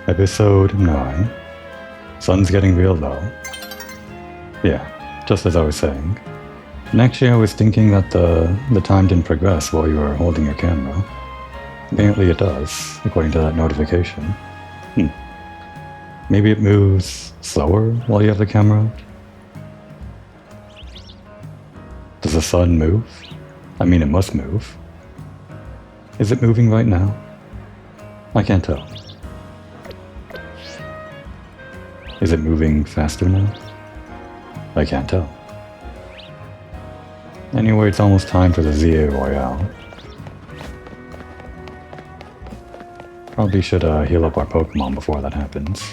Episode 9. Sun's getting real low. Yeah, just as I was saying. And actually I was thinking that the time didn't progress while you were holding your camera. Apparently it does, according to that notification. Maybe it moves slower while you have the camera out? Does the sun move? I mean, it must move. Is it moving right now? I can't tell. Is it moving faster now? I can't tell. Anyway, it's almost time for the ZA Royale. Probably should heal up our Pokemon before that happens.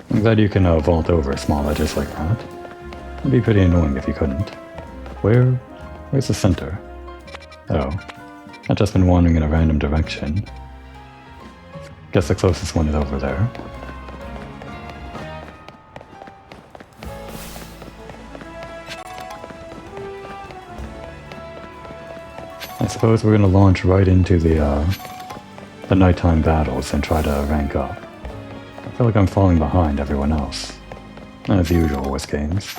I'm glad you can vault over small ledges like that. It'd be pretty annoying if you couldn't. Where's the center? Oh, I've just been wandering in a random direction. Guess the closest one is over there. I suppose we're gonna launch right into the nighttime battles and try to rank up. I feel like I'm falling behind everyone else, as usual with games.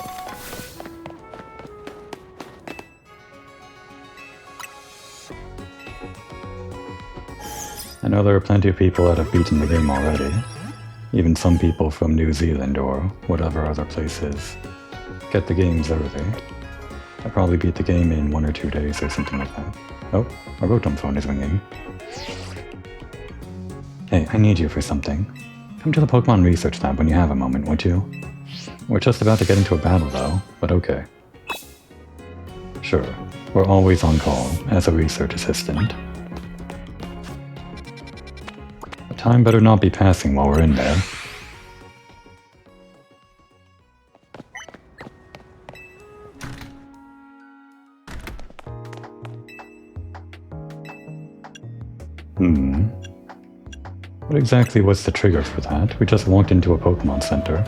I know there are plenty of people that have beaten the game already, even some people from New Zealand or whatever other places get the games early. I probably beat the game in 1 or 2 days or something like that. Oh, our Rotom phone is ringing. Hey, I need you for something. Come to the Pokemon Research Lab when you have a moment, would you? We're just about to get into a battle though, but okay. Sure, we're always on call as a research assistant. The time better not be passing while we're in there. What exactly was the trigger for that? We just walked into a Pokemon Center.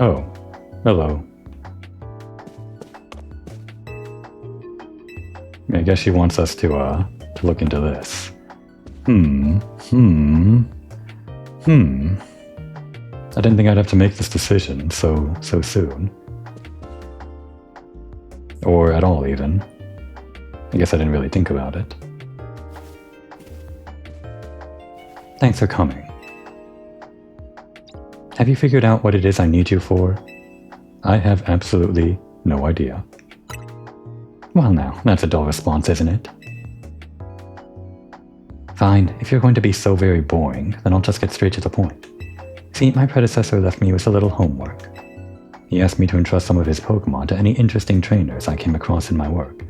Oh, hello. I guess she wants us to look into this. I didn't think I'd have to make this decision so soon. Or at all, even. I guess I didn't really think about it. Thanks for coming. Have you figured out what it is I need you for? I have absolutely no idea. Well now, that's a dull response, isn't it? Fine, if you're going to be so very boring, then I'll just get straight to the point. See, my predecessor left me with a little homework. He asked me to entrust some of his Pokemon to any interesting trainers I came across in my work.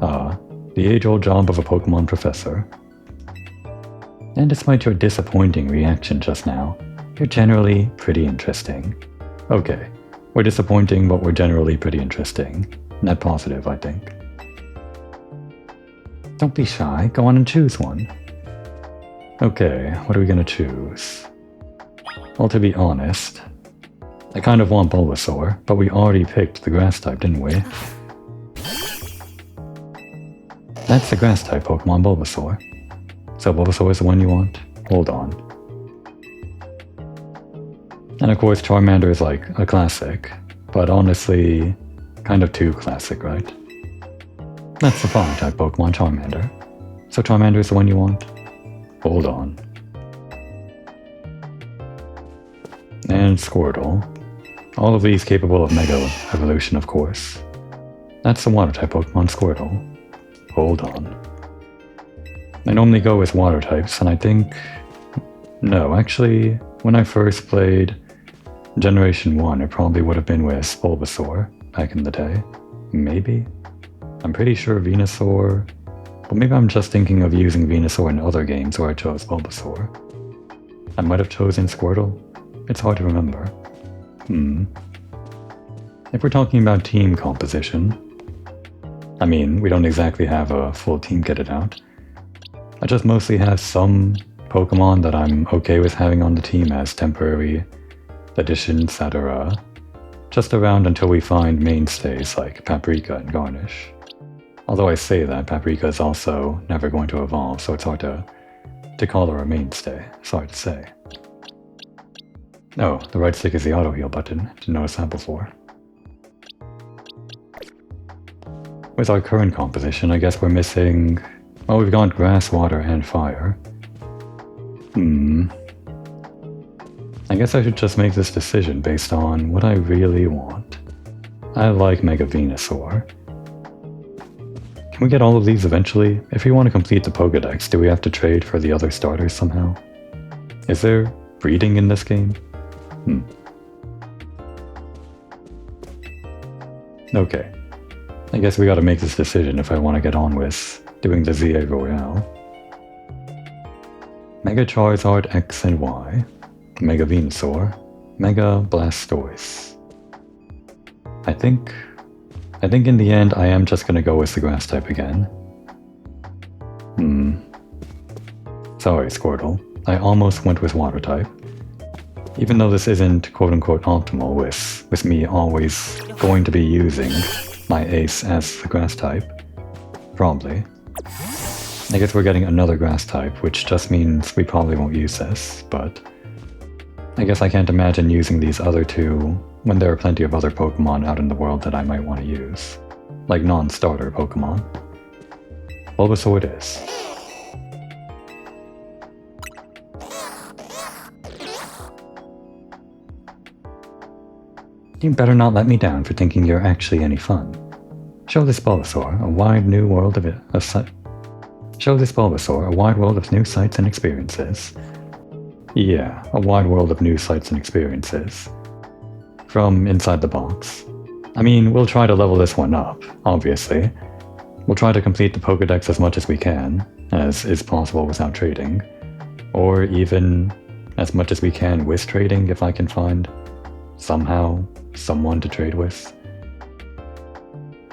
The age-old job of a Pokemon professor. And despite your disappointing reaction just now, you're generally pretty interesting. Okay, we're disappointing, but we're generally pretty interesting. Net positive, I think. Don't be shy, go on and choose one. Okay, what are we gonna choose? Well, to be honest, I kind of want Bulbasaur, but we already picked the grass type, didn't we? That's the grass type Pokemon, Bulbasaur. So Bulbasaur is the one you want? Hold on. And of course Charmander is like a classic, but honestly, kind of too classic, right? That's the fire type Pokemon, Charmander. So Charmander is the one you want? Hold on. And Squirtle. All of these capable of Mega Evolution, of course. That's the water type Pokemon, Squirtle. Hold on. I normally go with water types, and I think... No, actually, when I first played Generation 1, it probably would have been with Bulbasaur back in the day. Maybe? I'm pretty sure Venusaur... But maybe I'm just thinking of using Venusaur in other games where I chose Bulbasaur. I might have chosen Squirtle. It's hard to remember. If we're talking about team composition... I mean, we don't exactly have a full team kitted out. I just mostly have some Pokemon that I'm okay with having on the team as temporary additions that are just around until we find mainstays like Paprika and Garnish. Although I say that, Paprika is also never going to evolve, so it's hard to call her a mainstay. Sorry to say. Oh, the right stick is the auto heal button. Didn't notice that before. With our current composition, I guess we're missing... Well, we've got grass, water, and fire. I guess I should just make this decision based on what I really want. I like Mega Venusaur. Can we get all of these eventually? If we want to complete the Pokédex, do we have to trade for the other starters somehow? Is there breeding in this game? Okay. I guess we gotta make this decision if I want to get on with doing the ZA Royale. Mega Charizard X and Y. Mega Venusaur. Mega Blastoise. I think in the end I am just gonna go with the grass type again. Sorry, Squirtle. I almost went with water type. Even though this isn't quote-unquote optimal with me always going to be using my ace as the grass type. Probably. I guess we're getting another grass type, which just means we probably won't use this, but I guess I can't imagine using these other two when there are plenty of other Pokemon out in the world that I might want to use. Like non-starter Pokemon. Bulbasaur it is. You better not let me down for thinking you're actually any fun. Show this Bulbasaur a wide new world of Show this Bulbasaur a wide world of new sights and experiences. Yeah, a wide world of new sights and experiences. From inside the box. I mean, we'll try to level this one up, obviously. We'll try to complete the Pokédex as much as we can, as is possible without trading. Or even as much as we can with trading if I can find somehow someone to trade with.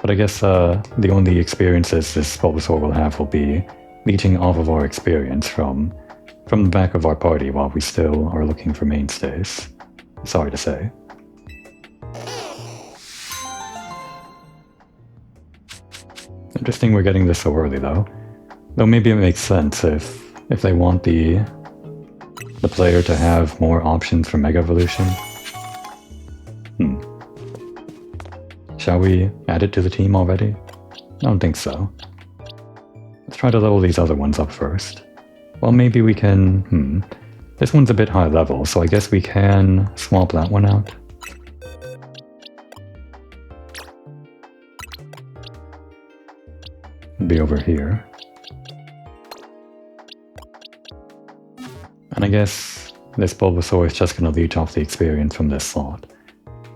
But I guess the only experiences this Bulbasaur will have will be leeching off of our experience from the back of our party while we still are looking for mainstays. Sorry to say. Interesting we're getting this so early though. Though maybe it makes sense if they want the player to have more options for Mega Evolution. Shall we add it to the team already? I don't think so. Let's try to level these other ones up first. Well, maybe we can... This one's a bit high level, so I guess we can swap that one out. It'll be over here. And I guess this Bulbasaur is just going to leech off the experience from this slot.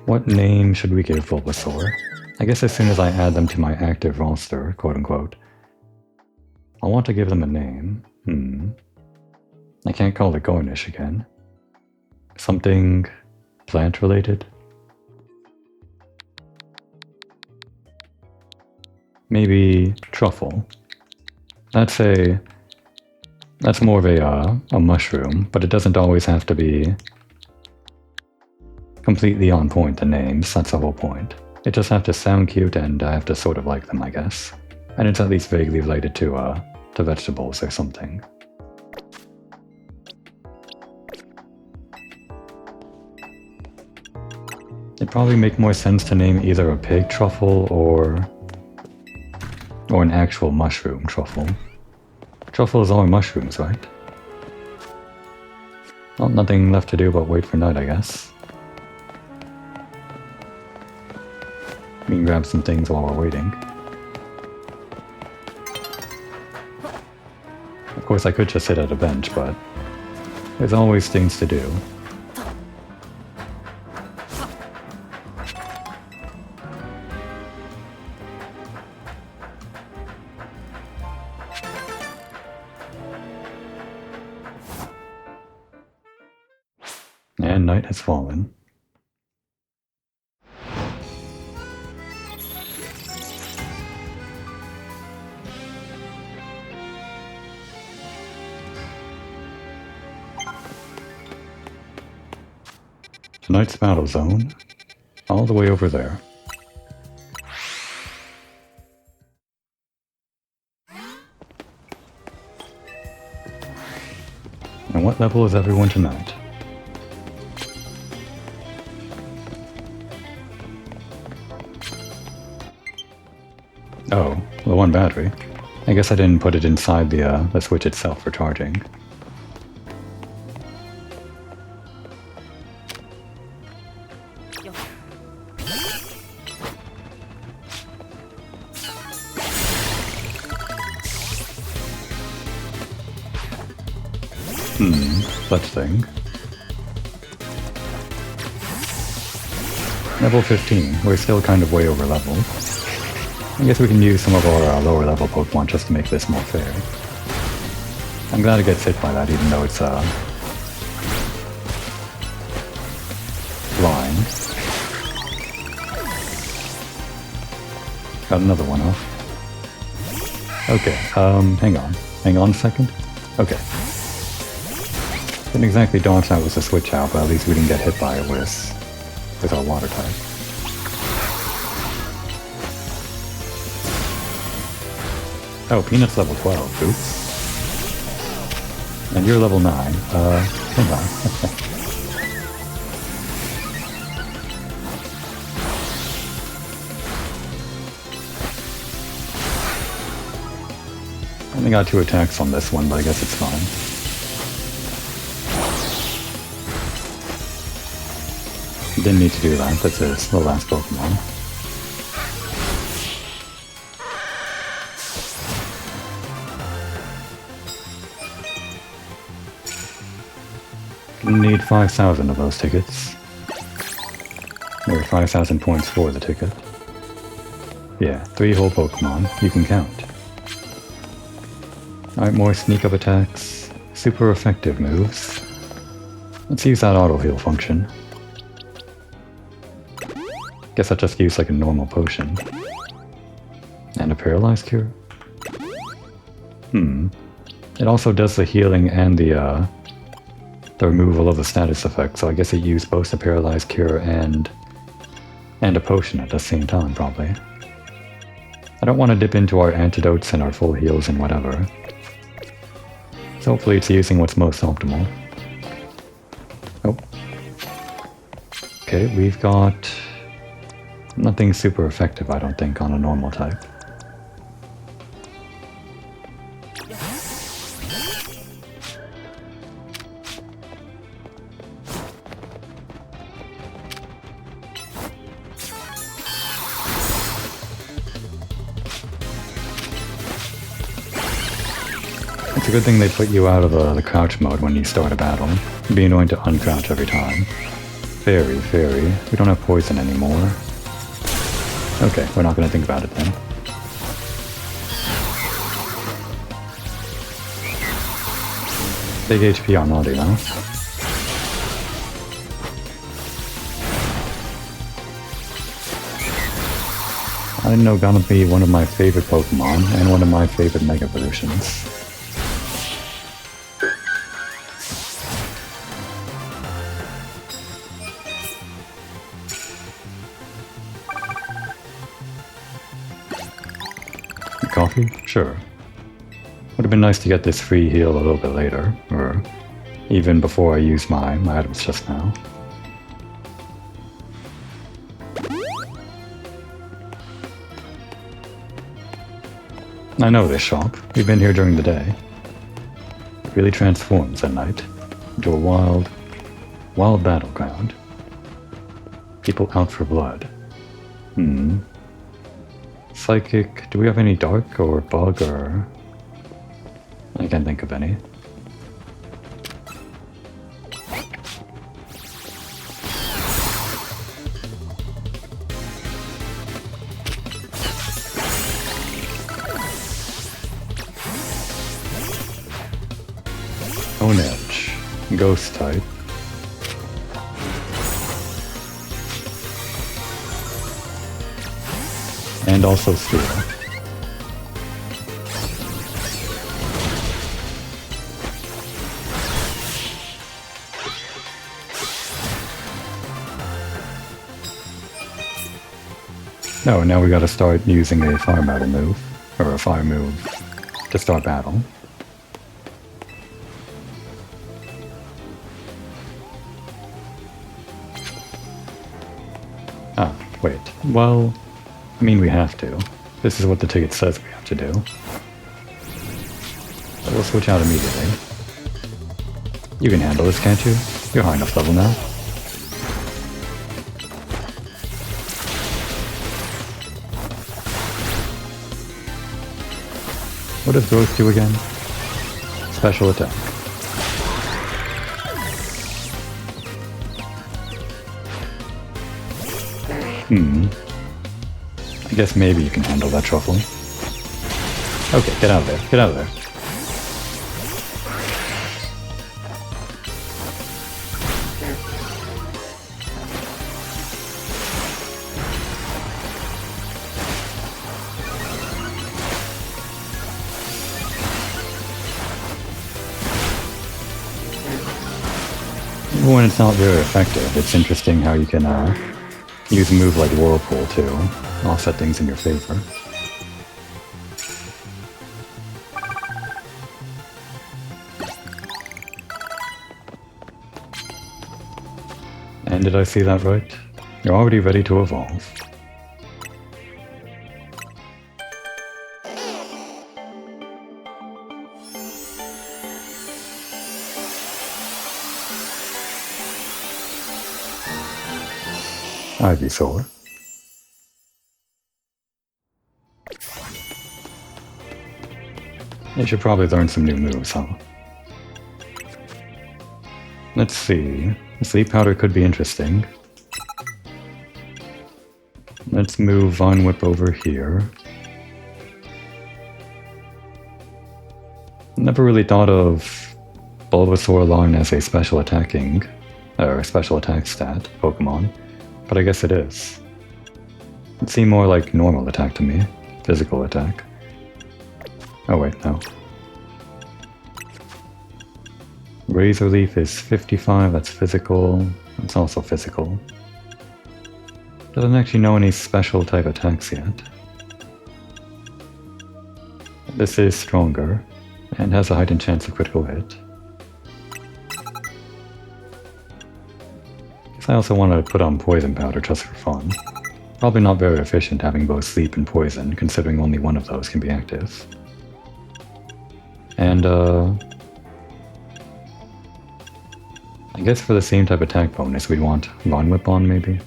What name should we give Bulbasaur? I guess as soon as I add them to my active roster, quote-unquote, I'll want to give them a name. I can't call it Garnish again. Something plant-related? Maybe Truffle. That's more of a mushroom, but it doesn't always have to be completely on point, the names, that's the whole point. It just have to sound cute and I have to sort of like them, I guess. And it's at least vaguely related to vegetables or something. It'd probably make more sense to name either a pig truffle or an actual mushroom truffle. Truffles are mushrooms, right? Well, nothing left to do but wait for night, I guess. We can grab some things while we're waiting. Of course, I could just sit at a bench, but there's always things to do. And night has fallen. Tonight's battle zone. All all the way over there. And what level is everyone tonight? Oh, the one battery. I guess I didn't put it inside the switch itself for charging. Such thing. Level 15. We're still kind of way over level. I guess we can use some of our lower level Pokemon just to make this more fair. I'm glad it gets hit by that even though it's blind. Got another one off. Okay, hang on a second. Okay. Didn't exactly dodge that with a switch out, but at least we didn't get hit by it with our water type. Oh, Peanut's level 12, oops. And you're level 9. Hang on. I only got 2 attacks on this one, but I guess it's fine. Didn't need to do that, that's the last Pokemon. Need 5,000 of those tickets. Or 5,000 points for the ticket. Yeah, 3 whole Pokemon, you can count. Alright, more sneak up attacks. Super effective moves. Let's use that auto heal function. Guess I just use like a normal potion. And a paralyzed cure? It also does the healing and the removal of the status effect, so I guess it used both a paralyzed cure and a potion at the same time, probably. I don't want to dip into our antidotes and our full heals and whatever. So hopefully it's using what's most optimal. Oh. Okay, we've got nothing super effective, I don't think, on a normal type. It's a good thing they put you out of the crouch mode when you start a battle. It'd be annoying to uncrouch every time. Fairy. We don't have poison anymore. Okay, we're not going to think about it then. Big HP on Audi now. I didn't know gonna be one of my favorite Pokemon and one of my favorite Mega Evolutions. Coffee? Sure. Would have been nice to get this free heal a little bit later, or even before I use my items just now. I know this shop. We've been here during the day. It really transforms at night into a wild battleground. People out for blood. Psychic. Do we have any dark or bug or... I can't think of any. Stone Edge. Ghost type. And also Steel. No, now we gotta start using a fire battle move, or a fire move, to start battle. Ah, wait. Well, I mean we have to. This is what the ticket says we have to do. So we'll switch out immediately. You can handle this, can't you? You're high enough level now. What does growth do again? Special attack. I guess maybe you can handle that truffle. Okay, get out of there. Get out of there. Even when it's not very effective, it's interesting how you can use a move like Whirlpool to offset things in your favor. And did I see that right? You're already ready to evolve. Ivysaur. You should probably learn some new moves, huh? Let's see. Sleep Powder could be interesting. Let's move Vine Whip over here. Never really thought of Bulbasaur line as a special attacking, or special attack stat Pokemon. But I guess it is. It seemed more like normal attack to me. Physical attack. Oh wait, no. Razor Leaf is 55, that's physical. It's also physical. Doesn't actually know any special type attacks yet. This is stronger, and has a heightened chance of critical hit. I also wanted to put on Poison Powder just for fun. Probably not very efficient having both Sleep and Poison, considering only one of those can be active. And, I guess for the same type of attack bonus, we'd want Vine Whip on, maybe?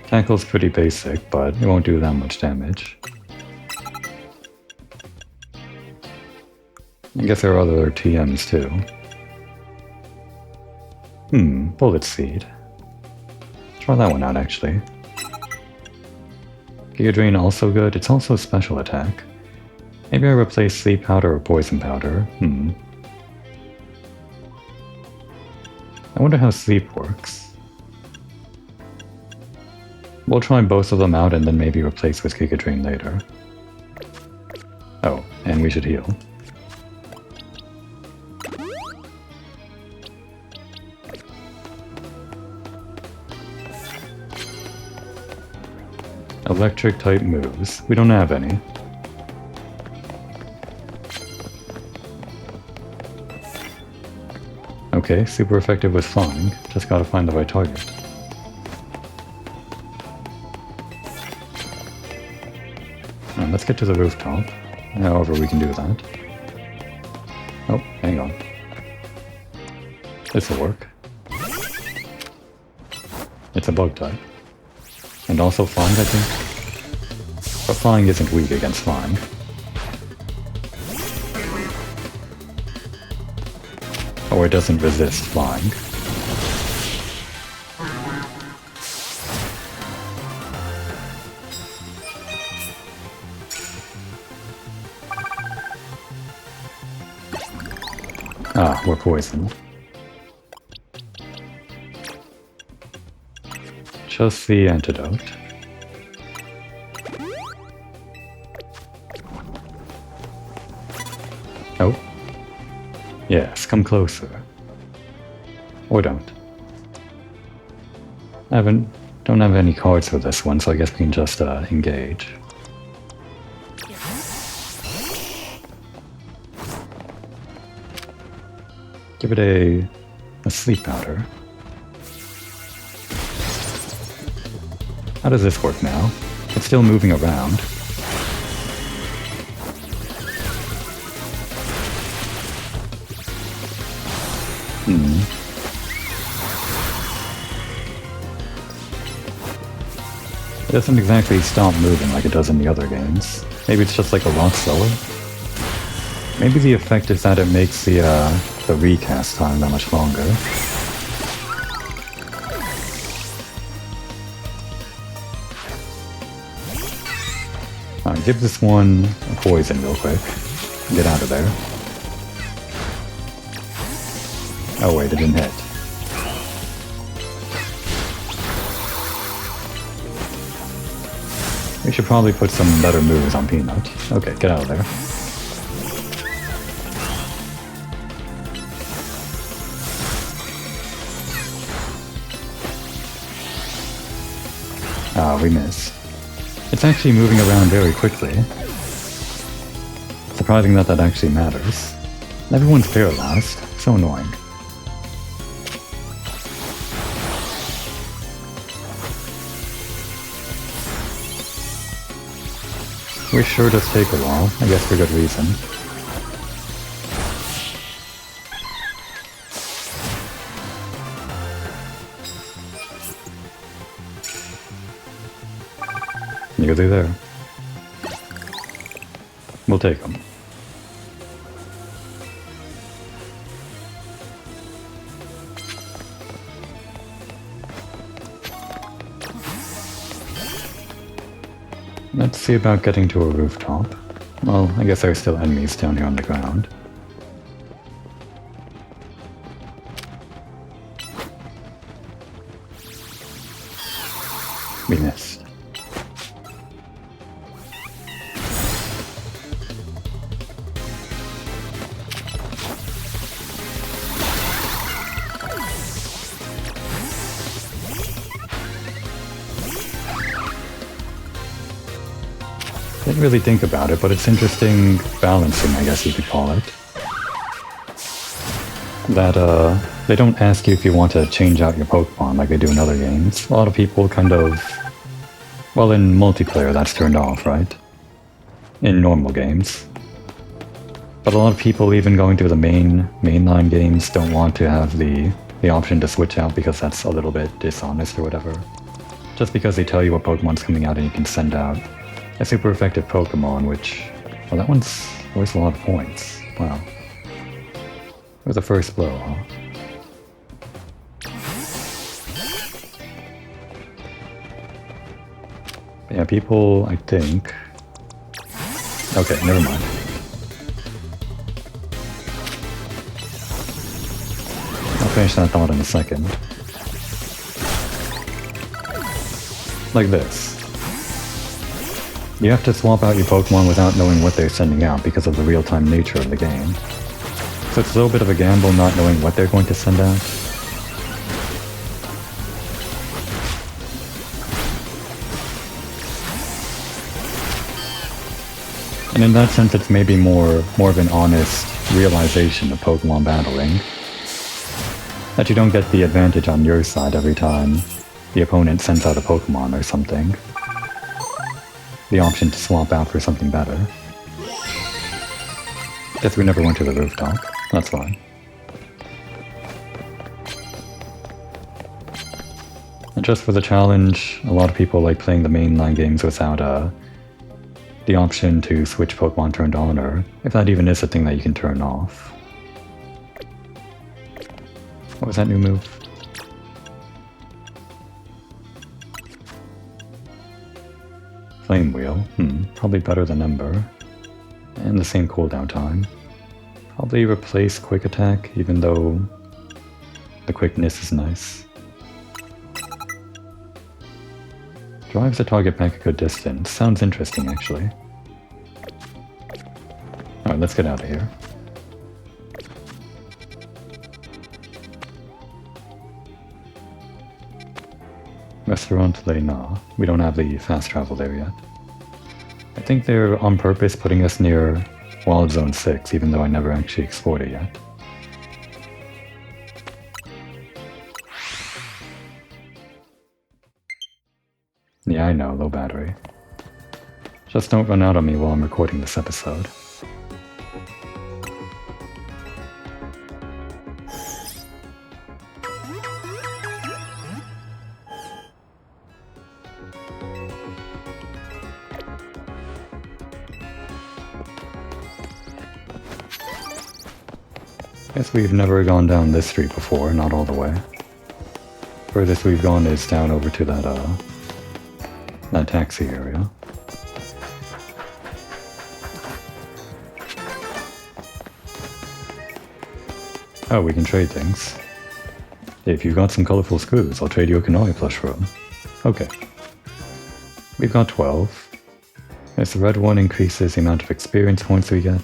Tackle's pretty basic, but it won't do that much damage. I guess there are other TMs too. Bullet Seed. Try that one out actually. Giga Drain also good, it's also special attack. Maybe I replace Sleep Powder or Poison Powder. I wonder how Sleep works. We'll try both of them out and then maybe replace with Giga Drain later. Oh, and we should heal. Electric type moves. We don't have any. Okay, super effective with flying. Just gotta find the right target. Let's get to the rooftop. However we can do that. Oh, hang on. This'll work. It's a bug type. And also flying, I think. But flying isn't weak against flying. Or it doesn't resist flying. Ah, we're poisoned. Just the antidote. Oh. Yes, come closer. Or don't. don't have any cards for this one, so I guess we can just engage. Give it a sleep powder. How does this work now? It's still moving around. It doesn't exactly stop moving like it does in the other games. Maybe it's just like a lot slower. Maybe the effect is that it makes the recast time that much longer. Alright, give this one a poison real quick. Get out of there. Oh wait, it didn't hit. We should probably put some better moves on Peanut. Okay, get out of there. Ah, we missed. It's actually moving around very quickly. Surprising that that actually matters. Everyone's paralyzed. So annoying. Which sure does take a while, I guess for good reason. Nearly there. We'll take them. Let's see about getting to a rooftop. Well, I guess there are still enemies down here on the ground. We missed. Didn't really think about it, but it's interesting balancing, I guess you could call it. That, they don't ask you if you want to change out your Pokemon like they do in other games. A lot of people kind of... Well, in multiplayer that's turned off, right? In normal games. But a lot of people, even going through the mainline games, don't want to have the option to switch out because that's a little bit dishonest or whatever. Just because they tell you what Pokemon's coming out and you can send out a super effective Pokemon, which... Well, that one's worth a lot of points. Wow. It was the first blow, huh? Yeah, people, I think... Okay, never mind. I'll finish that thought in a second. Like this. You have to swap out your Pokemon without knowing what they're sending out because of the real-time nature of the game. So it's a little bit of a gamble not knowing what they're going to send out. And in that sense, it's maybe more of an honest realization of Pokemon battling. That you don't get the advantage on your side every time the opponent sends out a Pokemon or something. The option to swap out for something better. Guess we never went to the rooftop. That's fine. And just for the challenge, a lot of people like playing the mainline games without the option to switch Pokemon turned on, or if that even is a thing that you can turn off. What was that new move? Flame Wheel. Probably better than Ember. And the same cooldown time. Probably replace Quick Attack, even though the quickness is nice. Drives the target back a good distance. Sounds interesting, actually. Alright, let's get out of here. Restaurant Le Na. We don't have the fast travel there yet. I think they're on purpose putting us near Wild Zone 6, even though I never actually explored it yet. Yeah, I know, low battery. Just don't run out on me while I'm recording this episode. Guess we've never gone down this street before, not all the way. Furthest we've gone is down over to that taxi area. Oh, we can trade things. If you've got some colorful screws, I'll trade you a Kanoi plush for them. Okay. We've got 12. Yes, the red one increases the amount of experience points we get.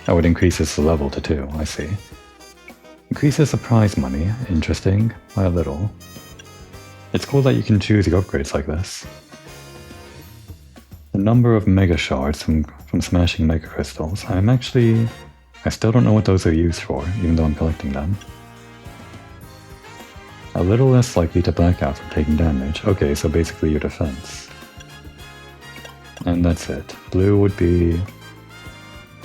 Oh, it increases the level to 2, I see. Increases the prize money, interesting, by a little. It's cool that you can choose your upgrades like this. The number of mega shards from smashing mega crystals. I still don't know what those are used for, even though I'm collecting them. A little less likely to black out from taking damage. Okay, so basically your defense. And that's it. Blue would be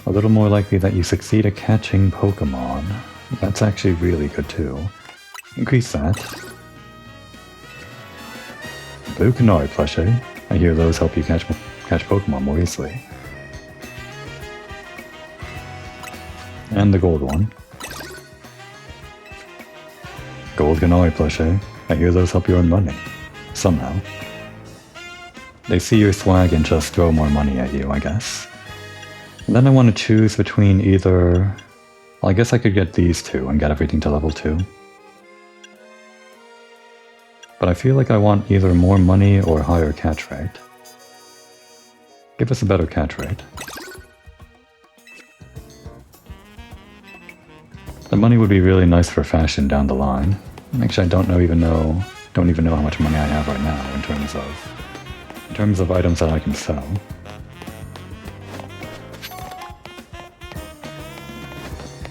a little more likely that you succeed at catching Pokémon. That's actually really good too. Increase that. Blue Kanoi plushie. I hear those help you catch Pokémon more easily. And the gold one. Gold Kanoi plushie. I hear those help you earn money. Somehow. They see your swag and just throw more money at you, I guess. And then I want to choose between either... Well, I guess I could get these two and get everything to level 2. But I feel like I want either more money or higher catch rate. Give us a better catch rate. The money would be really nice for fashion down the line. Actually, I don't even know how much money I have right now in terms of items that I can sell.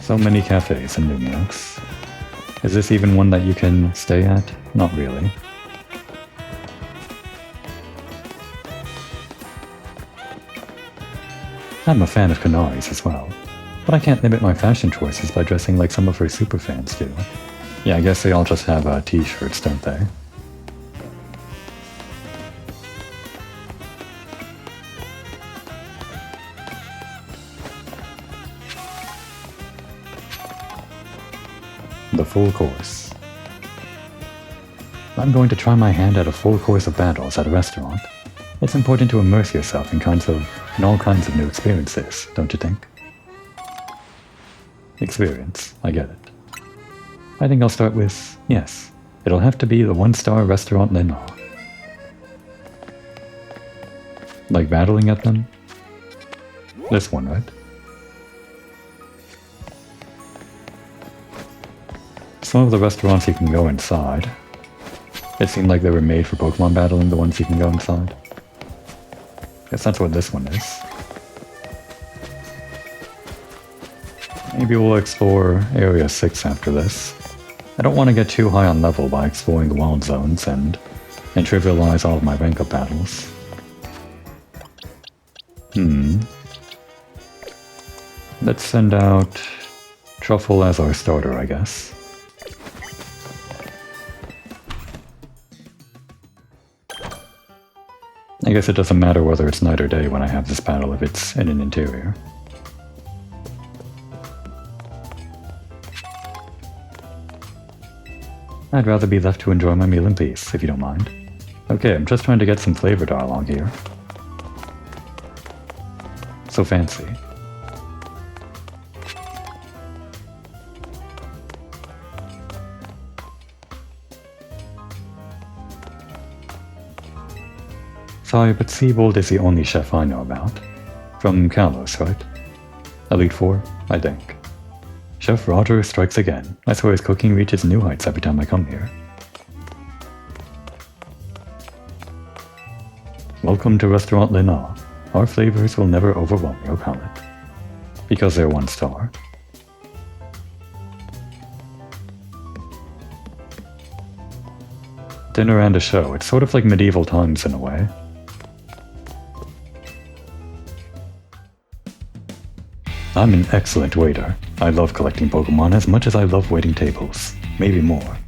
So many cafes in Lumiose. Is this even one that you can stay at? Not really. I'm a fan of Kanois as well, but I can't limit my fashion choices by dressing like some of her superfans do. Yeah, I guess they all just have t-shirts, don't they? The full course. I'm going to try my hand at a full course of battles at a restaurant. It's important to immerse yourself in all kinds of new experiences, don't you think? Experience, I get it. I think I'll start with, yes, it'll have to be the 1-star restaurant Le Na. Like battling at them? This one, right? Some of the restaurants you can go inside. It seemed like they were made for Pokemon battling, the ones you can go inside. Guess that's what this one is. Maybe we'll explore Area 6 after this. I don't want to get too high on level by exploring the wild zones and trivialize all of my rank up battles. Let's send out Truffle as our starter, I guess. I guess it doesn't matter whether it's night or day when I have this battle if it's in an interior. I'd rather be left to enjoy my meal in peace, if you don't mind. Okay, I'm just trying to get some flavor dialogue here. So fancy. Sorry, but Seabold is the only chef I know about. From Kalos, right? Elite 4, I think. Chef Roger strikes again. I swear his cooking reaches new heights every time I come here. Welcome to Restaurant Lena. Our flavors will never overwhelm your palate. Because they're 1 star. Dinner and a show. It's sort of like medieval times in a way. I'm an excellent waiter. I love collecting Pokémon as much as I love waiting tables. Maybe more.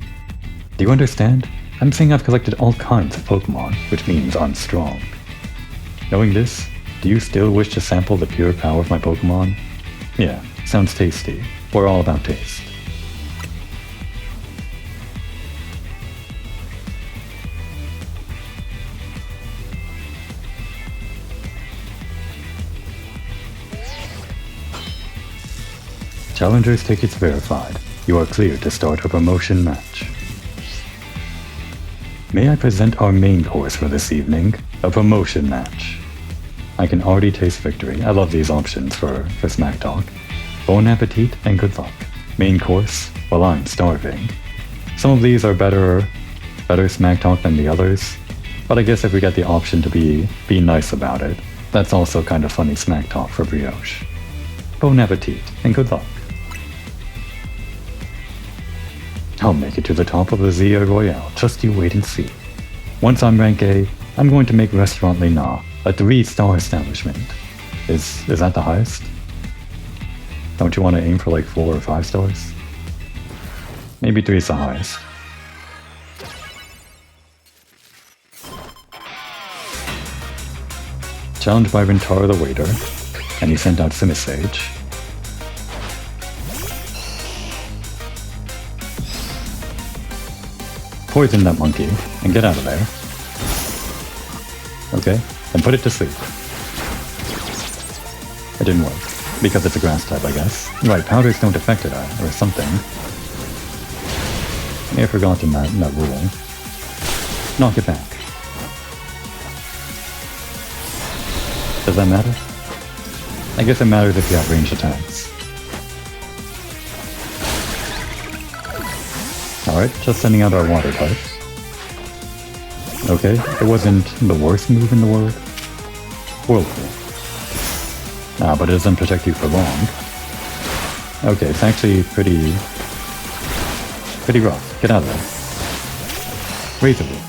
Do you understand? I'm saying I've collected all kinds of Pokémon, which means I'm strong. Knowing this, do you still wish to sample the pure power of my Pokémon? Yeah, sounds tasty. We're all about taste. Challengers tickets verified. You are cleared to start a promotion match. May I present our main course for this evening? A promotion match. I can already taste victory. I love these options for Smack Talk. Bon appetit and good luck. Main course? Well, I'm starving. Some of these are better Smack Talk than the others, but I guess if we get the option to be nice about it, that's also kind of funny Smack Talk for Brioche. Bon appetit and good luck. I'll make it to the top of the Zia Royale, just you wait and see. Once I'm rank A, I'm going to make Restaurant Lena a 3-star establishment. Is that the highest? Don't you want to aim for like 4 or 5 stars? Maybe 3 is the highest. Challenged by Ventar the waiter, and he sent out Simisage. Poison that monkey, and get out of there. Okay, and put it to sleep. It didn't work, because it's a grass type, I guess. Right, powders don't affect it, or something. May have forgotten that rule. Knock it back. Does that matter? I guess it matters if you have ranged attacks. Alright, just sending out our water types. Okay, it wasn't the worst move in the world. Whirlpool. Ah, but it doesn't protect you for long. Okay, it's actually pretty rough. Get out of there. Razor Leaf.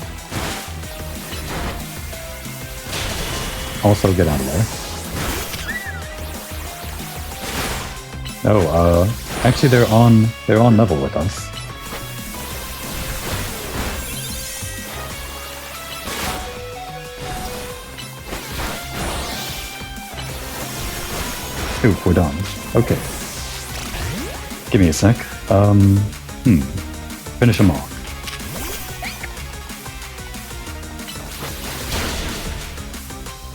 Also get out of there. Oh, actually they're on level with us. Ooh, we're done. Okay. Give me a sec. Finish them off.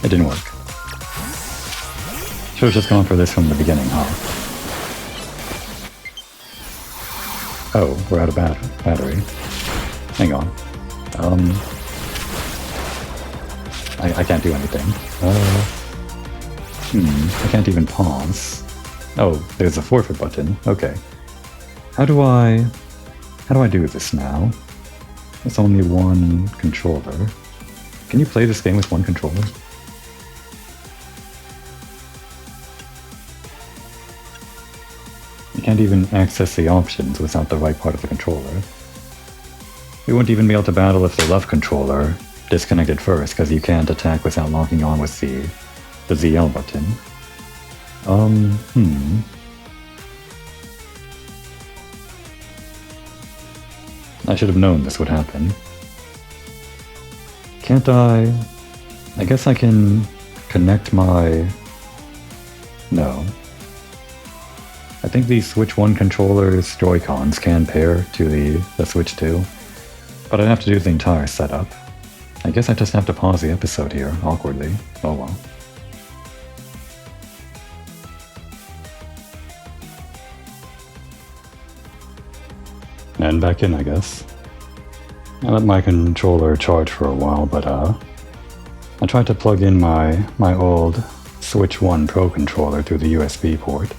It didn't work. Should've just gone for this from the beginning, huh? Oh, we're out of battery. Hang on. I can't do anything. I can't even pause. Oh, there's a forfeit button. Okay. How do I do this now? It's only one controller. Can you play this game with one controller? You can't even access the options without the right part of the controller. You wouldn't even be able to battle if the left controller disconnected first, because you can't attack without locking on with the ZL button. I should have known this would happen. Can't I guess I can connect my... No. I think these Switch 1 controllers Joy-Cons can pair to the Switch 2, but I'd have to do the entire setup. I guess I just have to pause the episode here, awkwardly. Oh well. And back in, I guess. I let my controller charge for a while, but I tried to plug in my old Switch 1 Pro controller through the USB port.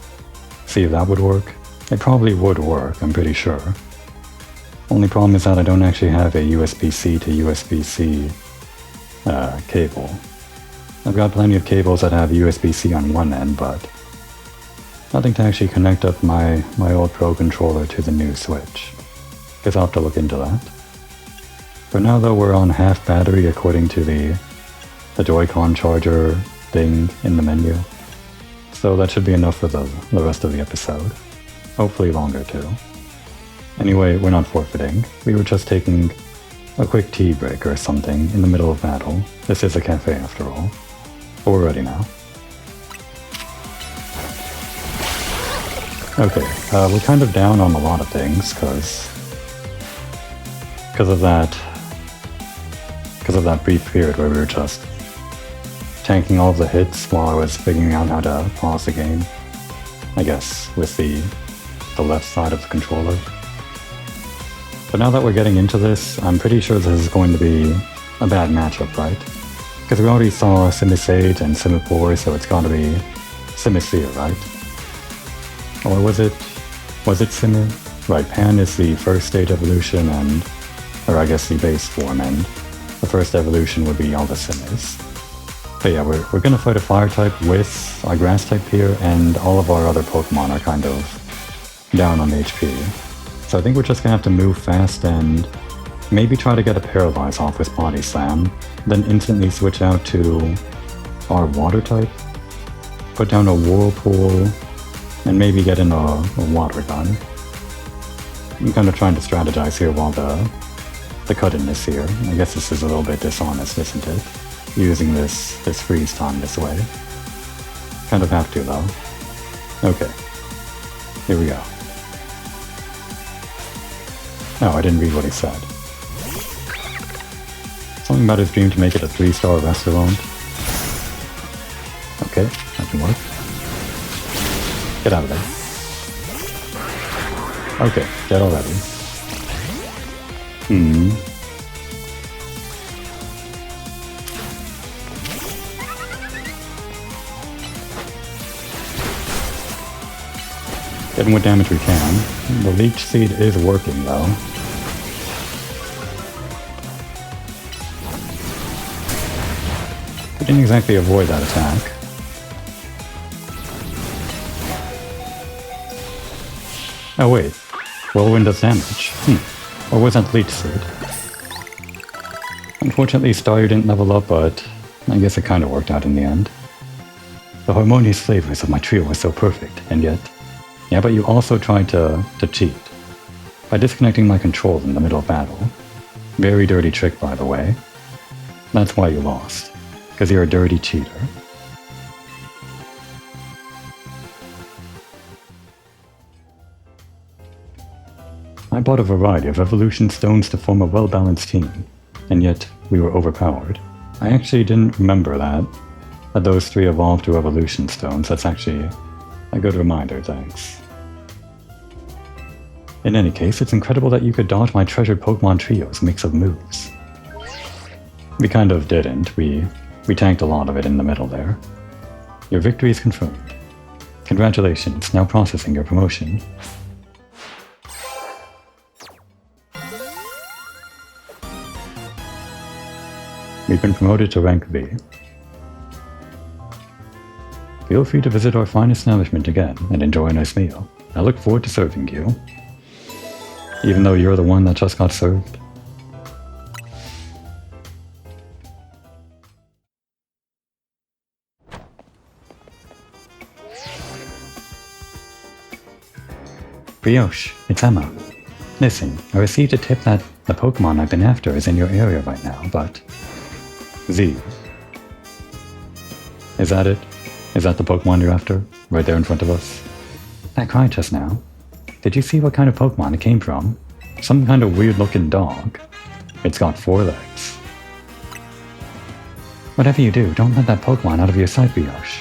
See if that would work. It probably would work, I'm pretty sure. Only problem is that I don't actually have a USB-C to USB-C cable. I've got plenty of cables that have USB-C on one end, but nothing to actually connect up my old Pro controller to the new Switch. Guess I'll have to look into that. For now though, we're on half battery according to the Joy-Con charger thing in the menu. So that should be enough for the rest of the episode. Hopefully longer too. Anyway, we're not forfeiting. We were just taking a quick tea break or something in the middle of battle. This is a cafe after all. But we're ready now. Okay, we're kind of down on a lot of things because of that brief period where we were just tanking all the hits while I was figuring out how to pause the game. I guess with the left side of the controller. But now that we're getting into this, I'm pretty sure this is going to be a bad matchup, right? Because we already saw Simisage and Simipour, so it's gotta be Simisear, right? Or was it Simi? Right, Pan is the first stage evolution or I guess the base form, and the first evolution would be all the Simis. But yeah, we're gonna fight a fire type with our grass type here, and all of our other Pokemon are kind of down on HP. So I think we're just gonna have to move fast and maybe try to get a Paralyze off with Body Slam, then instantly switch out to our water type, put down a Whirlpool, and maybe get in a water gun. I'm kind of trying to strategize here while the cut-in is here. I guess this is a little bit dishonest, isn't it? Using this freeze time this way. Kind of have to though. Okay. Here we go. Oh, I didn't read what he said. Something about his dream to make it a 3-star restaurant. Okay, that can work. Get out of there. Okay, dead already. Getting what damage we can. The Leech Seed is working though. We didn't exactly avoid that attack. Oh wait, Whirlwind does damage. Or was that Leech Seed? Unfortunately Staryu didn't level up, but I guess it kinda worked out in the end. The harmonious flavors of my trio were so perfect, and yet... Yeah, but you also tried to cheat. By disconnecting my controls in the middle of battle. Very dirty trick, by the way. That's why you lost. Because you're a dirty cheater. I bought a variety of evolution stones to form a well-balanced team, and yet we were overpowered. I actually didn't remember that those 3 evolved to evolution stones. That's actually a good reminder, thanks. In any case, it's incredible that you could dodge my treasured Pokemon trio's mix of moves. We kind of didn't. We tanked a lot of it in the middle there. Your victory is confirmed. Congratulations, now processing your promotion. We've been promoted to rank V. Feel free to visit our fine establishment again and enjoy a nice meal. I look forward to serving you. Even though you're the one that just got served. Brioche, it's Emma. Listen, I received a tip that the Pokemon I've been after is in your area right now, but... Z. Is that it? Is that the Pokemon you're after? Right there in front of us? That cried just now. Did you see what kind of Pokemon it came from? Some kind of weird looking dog. It's got 4 legs. Whatever you do, don't let that Pokemon out of your sight, Brioche.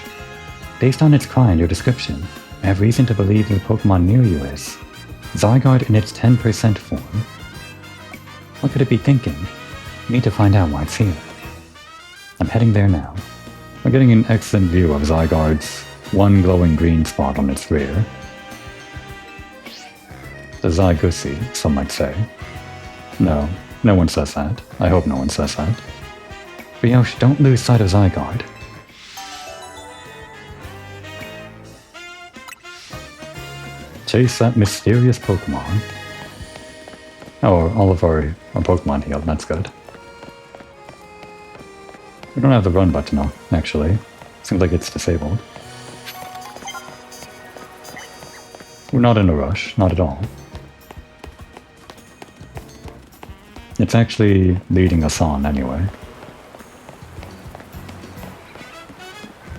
Based on its cry and your description, I have reason to believe the Pokemon near you is Zygarde in its 10% form. What could it be thinking? Need to find out why it's here. I'm heading there now. We're getting an excellent view of Zygarde's one glowing green spot on its rear. The Zygussy, some might say. No one says that. I hope no one says that. Brioche, don't lose sight of Zygarde. Chase that mysterious Pokemon. Oh, all of our Pokemon healed, that's good. We don't have the run button on, actually. Seems like it's disabled. We're not in a rush, not at all. It's actually leading us on anyway.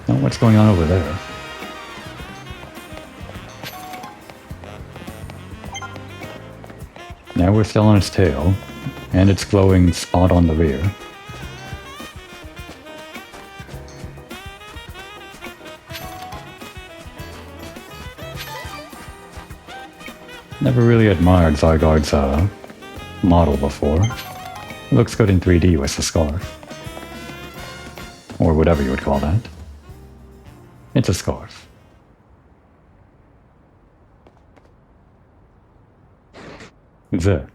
Oh, what's going on over there? Now we're still on its tail, and it's glowing spot on the rear. Never really admired Zygarde's model before. It looks good in 3D with the scarf. Or whatever you would call that. It's a scarf. What's that?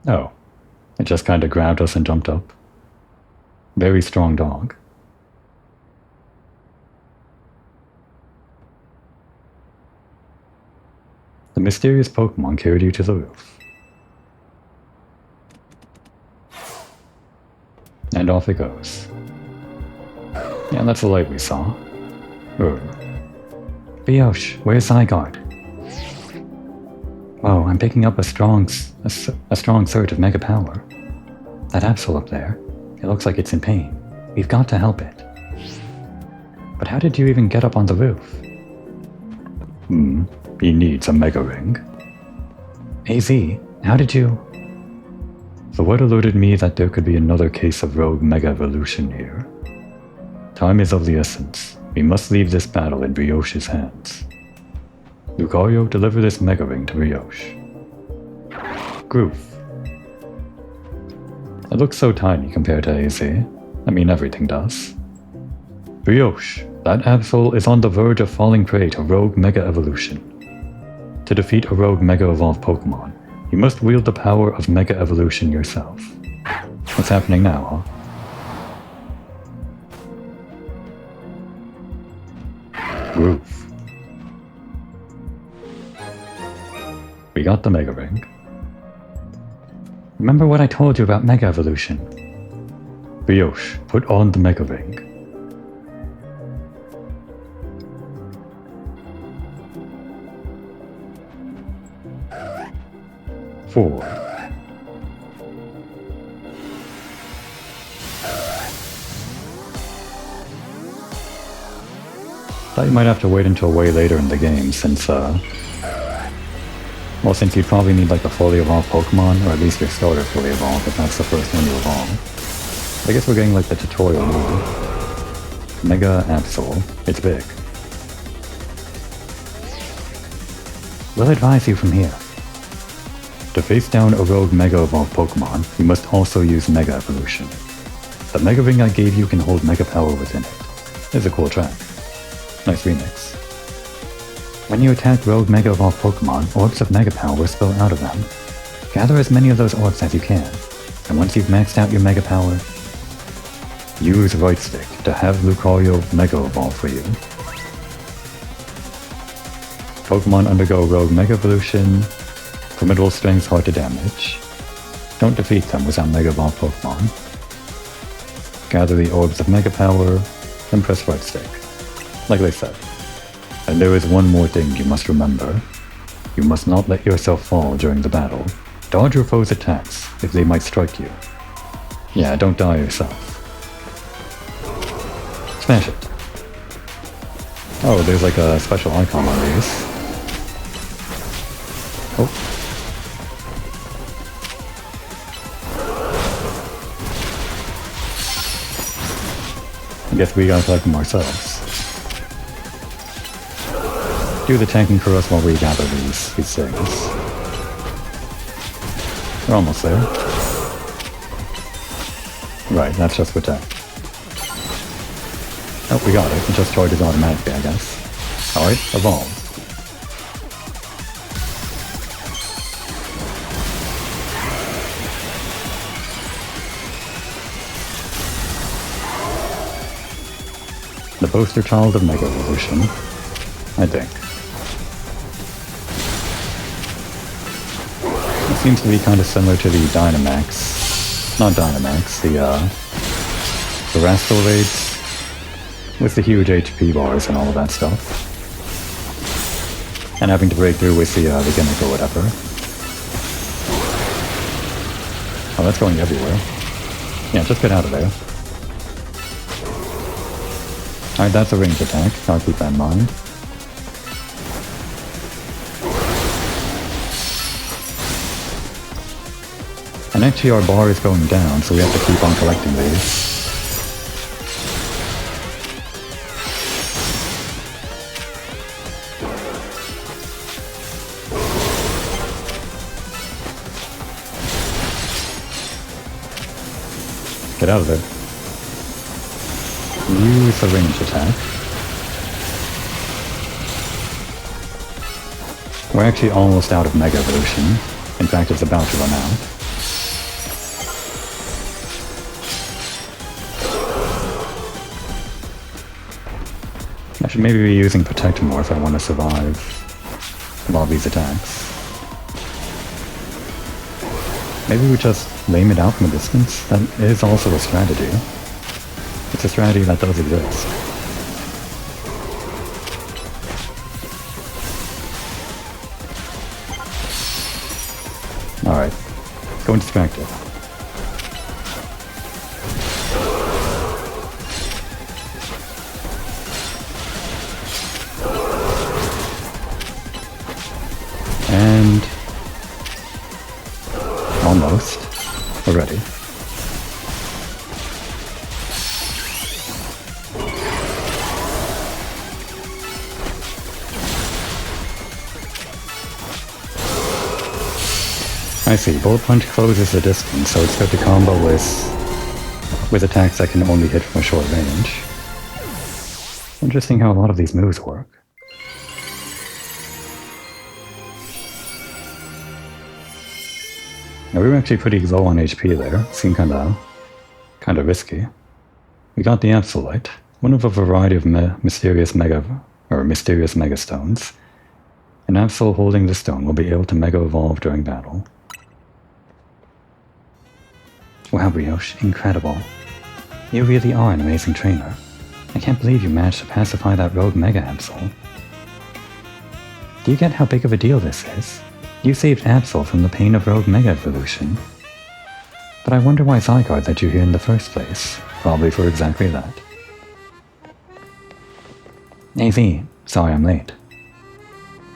Oh. It just kinda grabbed us and jumped up. Very strong dog. The mysterious Pokemon carried you to the roof. And off it goes. Yeah, that's the light we saw. Brioche, where's Zygarde? Whoa, I'm picking up a strong surge of mega power. That Absol up there, it looks like it's in pain. We've got to help it. But how did you even get up on the roof? He needs a Mega Ring. AZ, how did you... The word alerted me that there could be another case of rogue Mega Evolution here. Time is of the essence. We must leave this battle in Brioche's hands. Lucario, deliver this Mega Ring to Brioche. Groove. It looks so tiny compared to AZ. I mean, everything does. Brioche, that Absol is on the verge of falling prey to rogue Mega Evolution. To defeat a rogue Mega Evolved Pokemon, you must wield the power of Mega Evolution yourself. What's happening now, huh? Groove. We got the Mega Ring. Remember what I told you about Mega Evolution? Brioche, put on the Mega Ring. Four. Thought you might have to wait until way later in the game since, well, since you'd probably need like a fully evolved Pokemon, or at least your starter fully evolved, if that's the first one you evolve. I guess we're getting like the tutorial move. Mega Absol. It's big. We'll advise you from here. To face down a rogue Mega Evolved Pokemon, you must also use Mega Evolution. The Mega Ring I gave you can hold Mega Power within it. It's a cool track. Nice remix. When you attack rogue Mega Evolved Pokemon, orbs of Mega Power spill out of them. Gather as many of those orbs as you can, and once you've maxed out your Mega Power, use right stick to have Lucario Mega Evolve for you. Pokemon undergo rogue Mega Evolution. Formidable strength hard to damage. Don't defeat them without Mega Evolved Pokemon. Gather the orbs of Mega Power, then press right stick. Like they said. And there is one more thing you must remember. You must not let yourself fall during the battle. Dodge your foes' attacks if they might strike you. Yeah, don't die yourself. Smash it. Oh, there's like a special icon on these. Oh. I guess we gotta collect them ourselves. Do the tanking for us while we gather these things. We're almost there. Right, that's just attack. Oh, we got it. It just charges automatically, I guess. Alright, evolve. poster child of Mega Evolution, I think. It seems to be kind of similar to the Dynamax, not Dynamax, the Rascal raids, with the huge HP bars and all of that stuff. And having to break through with the gimmick or whatever. Oh, that's going everywhere. Yeah, just get out of there. Alright, that's a range attack. I'll keep that in mind. And actually our bar is going down, so we have to keep on collecting these. Get out of there. Use the range attack. We're actually almost out of Mega Evolution. In fact, it's about to run out. I should maybe be using Protect more if I want to survive a lot of these attacks. Maybe we just lame it out from a distance? That is also a strategy. It's a strategy that does exist. Alright. Go distracted. And... almost. We're ready. I see. Bullet Punch closes the distance, so it's good to combo with attacks that can only hit from a short range. Interesting how a lot of these moves work. Now we were actually pretty low on HP there. Seemed kinda risky. We got the Absolute, one of a variety of mysterious Megastones. An Absol holding the stone will be able to Mega Evolve during battle. Wow, Brioche, incredible. You really are an amazing trainer. I can't believe you managed to pacify that rogue Mega Absol. Do you get how big of a deal this is? You saved Absol from the pain of rogue Mega Evolution. But I wonder why Zygarde let you here in the first place. Probably for exactly that. AZ, sorry I'm late.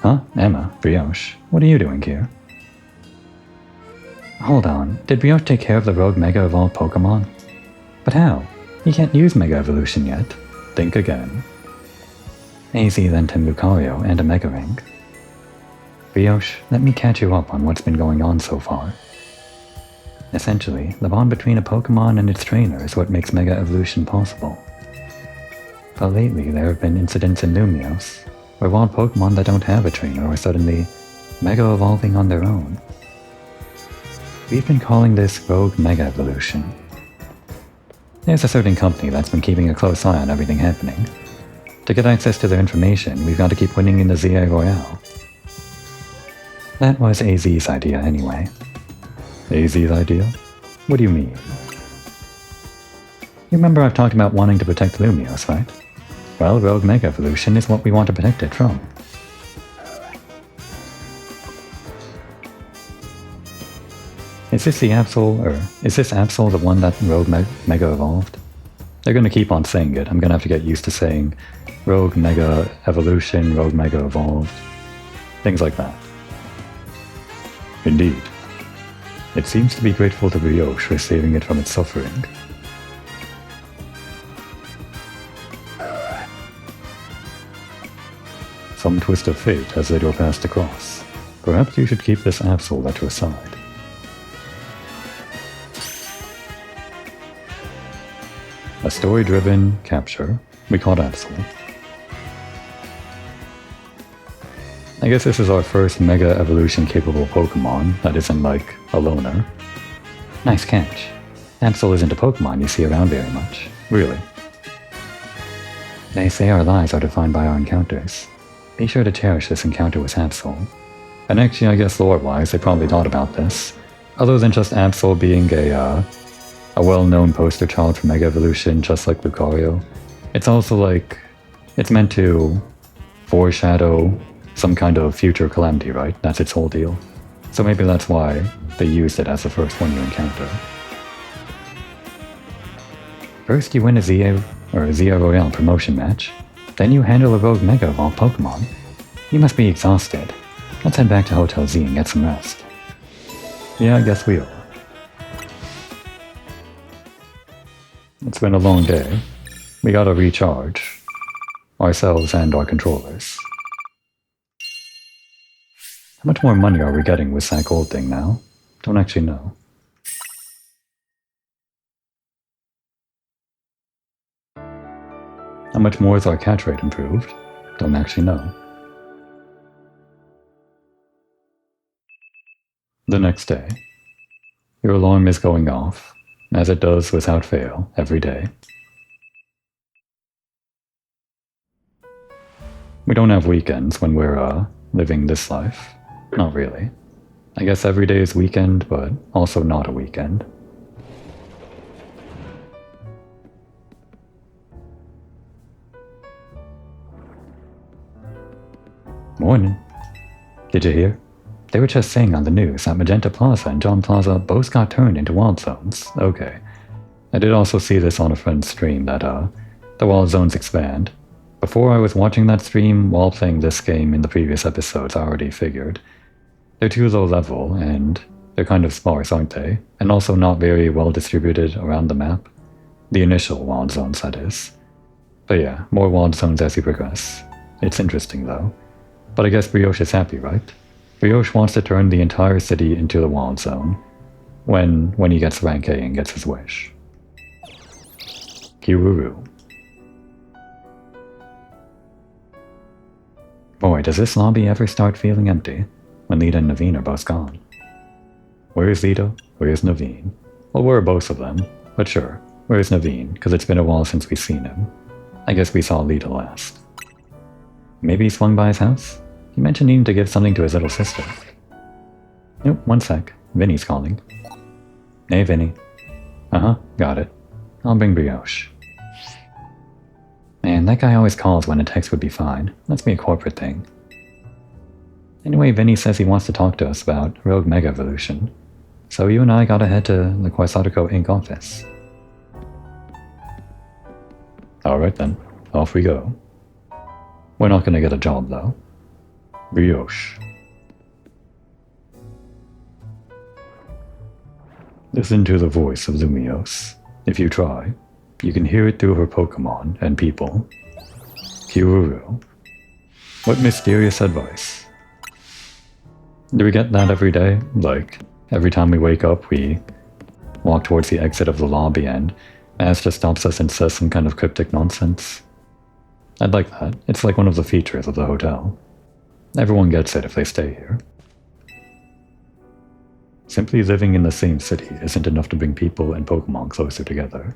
Huh? Emma, Brioche, what are you doing here? Hold on, did Brioche take care of the rogue Mega Evolved Pokémon? But how? He can't use Mega Evolution yet. Think again. AZ then to Lucario and a Mega Ring. Brioche, let me catch you up on what's been going on so far. Essentially, the bond between a Pokémon and its trainer is what makes Mega Evolution possible. But lately there have been incidents in Lumiose, where wild Pokémon that don't have a trainer are suddenly Mega Evolving on their own. We've been calling this Rogue Mega Evolution. There's a certain company that's been keeping a close eye on everything happening. To get access to their information, we've got to keep winning in the ZA Royale. That was AZ's idea anyway. AZ's idea? What do you mean? You remember I've talked about wanting to protect Lumiose, right? Well, Rogue Mega Evolution is what we want to protect it from. Is this the Absol, or is this Absol the one that Rogue Mega Evolved? They're gonna keep on saying it. I'm gonna have to get used to saying Rogue Mega Evolution, Rogue Mega Evolved. Things like that. Indeed. It seems to be grateful to Brioche for saving it from its suffering. Some twist of fate as they go past the cross. Perhaps you should keep this Absol at your side. A story-driven capture we called Absol. I guess this is our first Mega Evolution-capable Pokémon that isn't like a loner. Nice catch. Absol isn't a Pokémon you see around very much. Really. They say our lives are defined by our encounters. Be sure to cherish this encounter with Absol. And actually, I guess lore-wise, they probably thought about this. Other than just Absol being a well-known poster child for Mega Evolution, just like Lucario, it's also like, it's meant to foreshadow some kind of future calamity, right? That's its whole deal. So maybe that's why they used it as the first one you encounter. First you win a Zia Royale promotion match, then you handle a rogue Mega Evolved Pokemon. You must be exhausted. Let's head back to Hotel Z and get some rest. Yeah, I guess we are. It's been a long day. We gotta recharge. Ourselves and our controllers. How much more money are we getting with that gold thing now? Don't actually know. How much more is our catch rate improved? Don't actually know. The next day. Your alarm is going off, as it does without fail every day. We don't have weekends when we're living this life. Not really. I guess every day is weekend, but also not a weekend. Morning. Did you hear? They were just saying on the news that Magenta Plaza and John Plaza both got turned into wild zones. Okay. I did also see this on a friend's stream that the wild zones expand. Before I was watching that stream while playing this game in the previous episodes, I already figured. They're too low level, and they're kind of sparse, aren't they? And also not very well distributed around the map. The initial wild zones, that is. But yeah, more wild zones as you progress. It's interesting though. But I guess Brioche is happy, right? Brioche wants to turn the entire city into the wild zone when he gets rank A and gets his wish. Kiruru. Boy, does this lobby ever start feeling empty when Lita and Naveen are both gone. Where's Lita? Where's Naveen? Well, where are both of them? But sure, where's Naveen? Because it's been a while since we've seen him. I guess we saw Lita last. Maybe he swung by his house? He mentioned needing to give something to his little sister. Nope, one sec. Vinny's calling. Hey, Vinny. Uh-huh, got it. I'll bring Brioche. Man, that guy always calls when a text would be fine. Must be a corporate thing. Anyway, Vinny says he wants to talk to us about Rogue Mega Evolution. So you and I gotta head to the Quasartico Inc. office. Alright then, off we go. We're not gonna get a job though. Brioche. Listen to the voice of Lumiose. If you try, you can hear it through her Pokémon and people. Kiruru. What mysterious advice. Do we get that every day? Like, every time we wake up, we walk towards the exit of the lobby and Asta stops us and says some kind of cryptic nonsense? I'd like that. It's like one of the features of the hotel. Everyone gets it if they stay here. Simply living in the same city isn't enough to bring people and Pokémon closer together.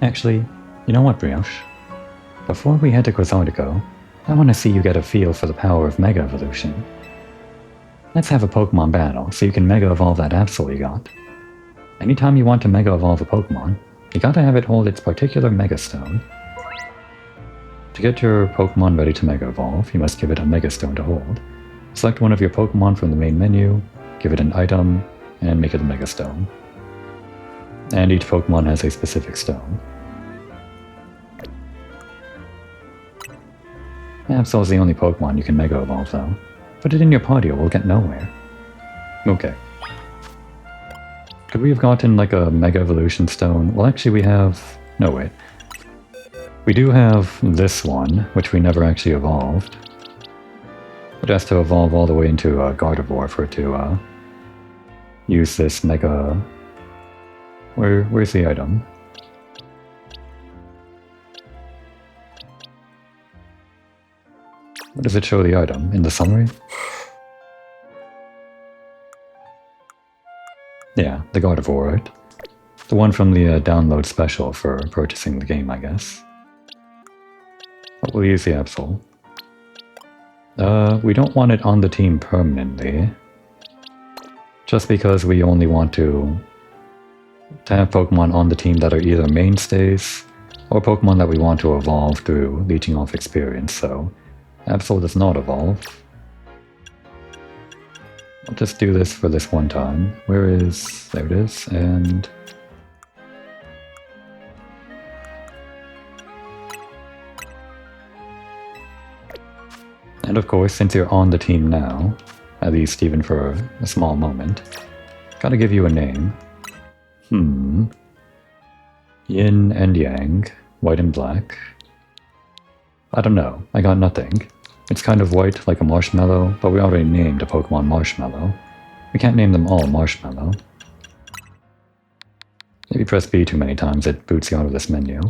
Actually, you know what, Brioche? Before we head to Quasartico, I want to see you get a feel for the power of Mega Evolution. Let's have a Pokemon battle so you can Mega Evolve that Absol you got. Anytime you want to Mega Evolve a Pokemon, you gotta have it hold its particular Mega Stone. To get your Pokemon ready to Mega Evolve, you must give it a Mega Stone to hold. Select one of your Pokemon from the main menu, give it an item, and make it a Mega Stone. And each Pokemon has a specific stone. Absol's the only Pokemon you can Mega Evolve though. Put it in your party or we'll get nowhere. Okay. Could we have gotten like a Mega Evolution Stone? Well actually we have... no wait. We do have this one, which we never actually evolved. It has to evolve all the way into Gardevoir for it to use this Mega... Where's the item? Where does it show the item? In the summary? Yeah, the Gardevoir, right? The one from the download special for purchasing the game, I guess. But we'll use the Absol. We don't want it on the team permanently. Just because we only want to have Pokemon on the team that are either mainstays, or Pokemon that we want to evolve through leeching off experience, so Absol does not evolve. I'll just do this for this one time. Where is... there it is, and... and of course, since you're on the team now, at least even for a small moment, gotta give you a name. Yin and Yang, white and black. I don't know, I got nothing. It's kind of white like a marshmallow, but we already named a Pokemon Marshmallow. We can't name them all Marshmallow. If you press B too many times, it boots you out of this menu.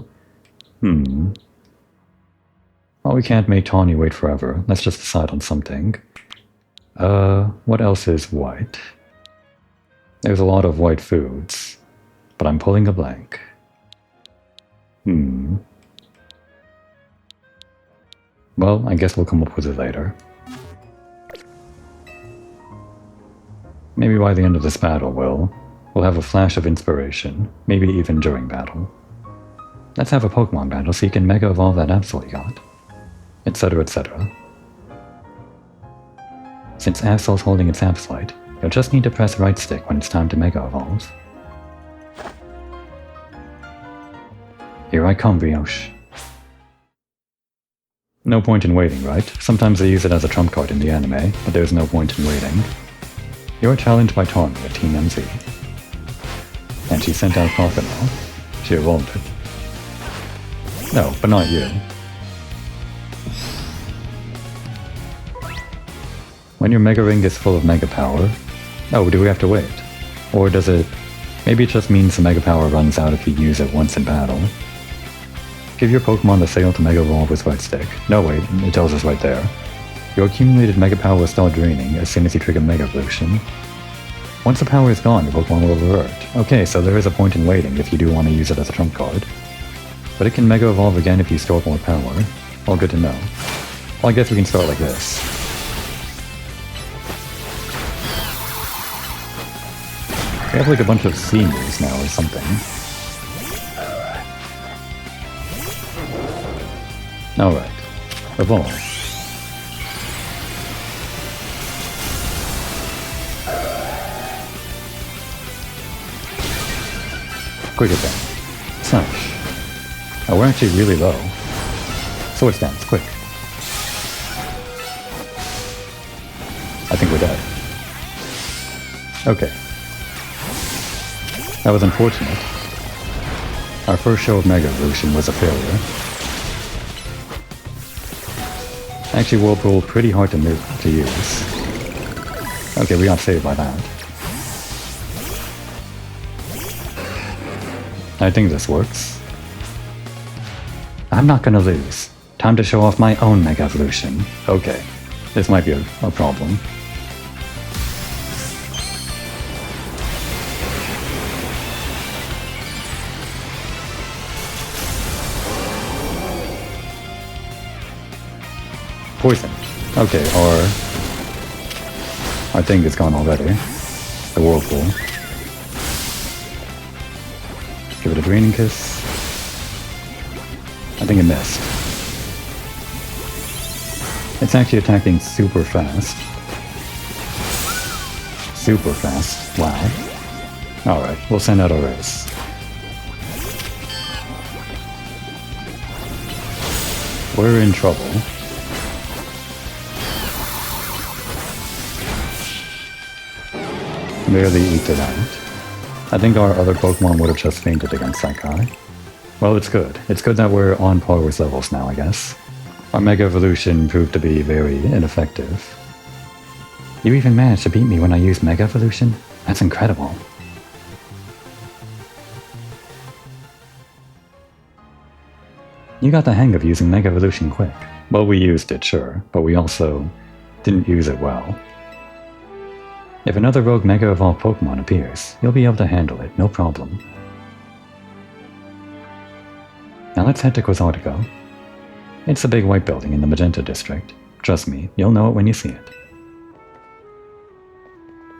Well, we can't make Tawny wait forever. Let's just decide on something. What else is white? There's a lot of white foods, but I'm pulling a blank. Well, I guess we'll come up with it later. Maybe by the end of this battle we'll have a flash of inspiration, maybe even during battle. Let's have a Pokemon battle so you can Mega Evolve that Absol you got. Etc, etc. Since Absol's holding its Absolite, you'll just need to press right stick when it's time to Mega Evolve. Here I come, Brioche. No point in waiting, right? Sometimes they use it as a trump card in the anime, but there's no point in waiting. You're challenged by Tawny of Team MZ. And she sent out Pokémon. She evolved it. No, but not you. When your Mega Ring is full of Mega Power... oh, do we have to wait? Or does it... maybe it just means the Mega Power runs out if you use it once in battle. Give your Pokemon the signal to Mega Evolve with right stick. No wait, it tells us right there. Your accumulated Mega Power will start draining as soon as you trigger Mega Evolution. Once the power is gone, your Pokemon will revert. Okay, so there is a point in waiting if you do want to use it as a trump card. But it can Mega Evolve again if you store more power. All good to know. Well, I guess we can start like this. We have like a bunch of C moves now or something. Alright. Evolve. Quick attack. Slash. Oh, we're actually really low. Sword stance, quick. I think we're dead. Okay. That was unfortunate. Our first show of Mega Evolution was a failure. Actually, Whirlpool pretty hard to use. Okay, we got saved by that. I think this works. I'm not gonna lose. Time to show off my own Mega Evolution. Okay, this might be a problem. Poison. Okay, our thing is gone already. The Whirlpool. Give it a Draining Kiss. I think it missed. It's actually attacking super fast. Super fast. Wow. Alright, we'll send out a race. We're in trouble. Barely eked it out. I think our other Pokemon would have just fainted against that guy. Well, it's good. It's good that we're on par with levels now, I guess. Our Mega Evolution proved to be very ineffective. You even managed to beat me when I used Mega Evolution? That's incredible. You got the hang of using Mega Evolution quick. Well, we used it, sure, but we also didn't use it well. If another rogue Mega Evolved Pokemon appears, you'll be able to handle it, no problem. Now let's head to Quasartico. It's the big white building in the Magenta District. Trust me, you'll know it when you see it.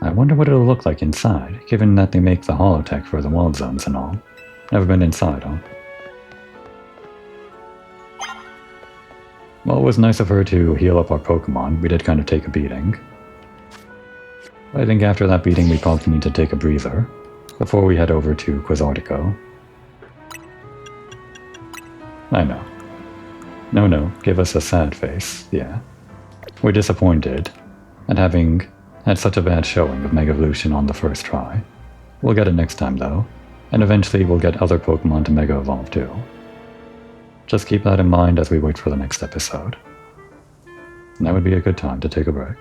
I wonder what it'll look like inside, given that they make the holotech for the walled zones and all. Never been inside, huh? Well, it was nice of her to heal up our Pokemon. We did kind of take a beating. I think after that beating we probably need to take a breather before we head over to Quasartico. I know. No, give us a sad face, yeah. We're disappointed at having had such a bad showing of Mega Evolution on the first try. We'll get it next time though, and eventually we'll get other Pokemon to Mega Evolve too. Just keep that in mind as we wait for the next episode. And that would be a good time to take a break.